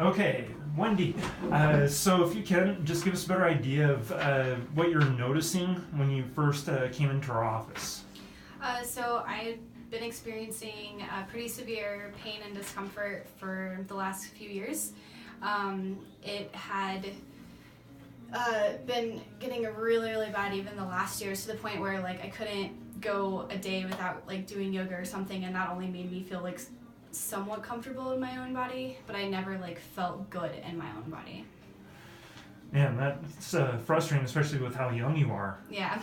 Okay, Wendy. So if you can, just give us a better idea of what you're noticing when you first came into our office. So I've been experiencing pretty severe pain and discomfort for the last few years. It had been getting really, really bad even the last year, to the point where like I couldn't go a day without like doing yoga or something, and that only made me feel like somewhat comfortable in my own body, but I never like felt good in my own body. Man, that's frustrating, especially with how young you are. Yeah.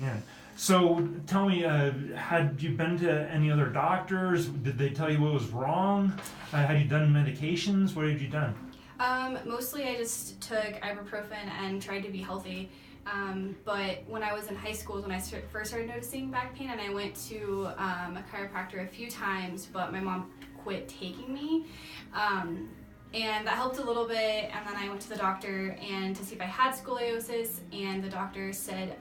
Yeah. So tell me, had you been to any other doctors? Did they tell you what was wrong? Had you done medications? What had you done? Mostly I just took ibuprofen and tried to be healthy. But when I was in high school is when I first started noticing back pain, and I went to a chiropractor a few times, but my mom quit taking me. And that helped a little bit, and then I went to the doctor and to see if I had scoliosis, and the doctor said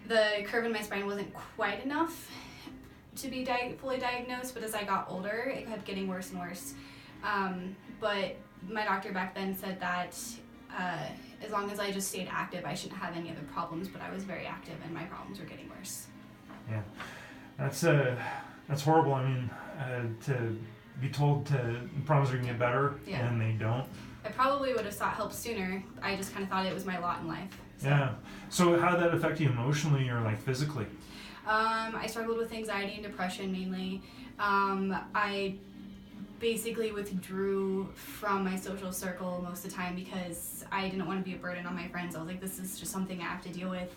the curve in my spine wasn't quite enough to be fully diagnosed, but as I got older, it kept getting worse and worse. But my doctor back then said that as long as I just stayed active, I shouldn't have any other problems, but I was very active and my problems were getting worse. Yeah, that's horrible. I mean, to be told problems are going to get better, Yeah. and they don't. I probably would have sought help sooner. I just kind of thought it was my lot in life. So. Yeah. So how did that affect you emotionally or like physically? I struggled with anxiety and depression mainly. I basically withdrew from my social circle most of the time because I didn't want to be a burden on my friends. I was like, this is just something I have to deal with.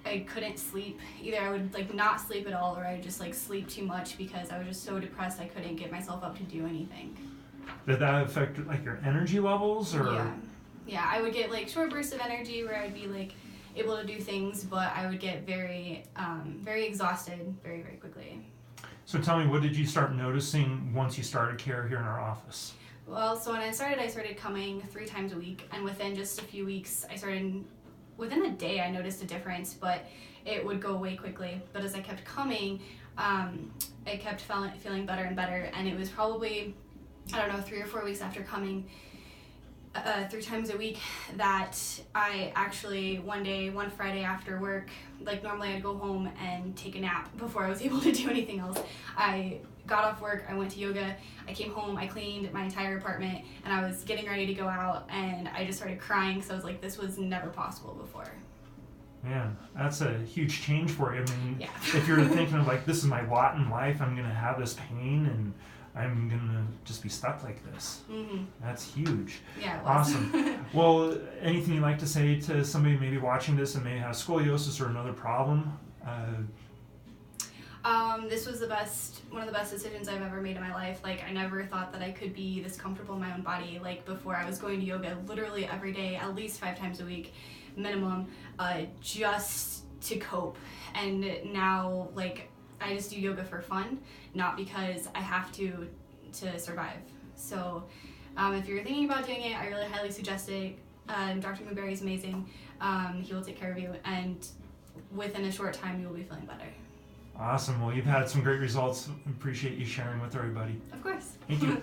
I couldn't sleep. Either I would like not sleep at all, or I would just like sleep too much because I was just so depressed I couldn't get myself up to do anything. Did that affect like your energy levels, or? Yeah, I would get like short bursts of energy where I'd be like able to do things, but I would get very exhausted very, very quickly. So tell me, what did you start noticing once you started care here in our office? Well, so when I started coming 3 times a week, and within just a few weeks, within a day I noticed a difference, but it would go away quickly. But as I kept coming, I kept feeling better and better, and it was probably, 3 or 4 weeks after coming 3 times a week that I actually one Friday after work, like normally I'd go home and take a nap before I was able to do anything else. I got off work, I went to yoga, I came home, I cleaned my entire apartment, and I was getting ready to go out, and I just started crying because I was like, this was never possible before. Man, that's a huge change for you. I mean, yeah. If you're thinking of like, this is my lot in life, I'm going to have this pain, and I'm going to just be stuck like this. Mm-hmm. That's huge. Yeah, it was. Awesome. Well, anything you'd like to say to somebody maybe watching this and may have scoliosis or another problem? This was one of the best decisions I've ever made in my life. Like, I never thought that I could be this comfortable in my own body. Like, before I was going to yoga literally every day, at least 5 times a week, minimum, just to cope. And now, like, I just do yoga for fun, not because I have to survive. So if you're thinking about doing it, I really highly suggest it. Dr. Muberry is amazing. He will take care of you, and within a short time you will be feeling better. Awesome. Well, you've had some great results. Appreciate you sharing with everybody. Of course. Thank you.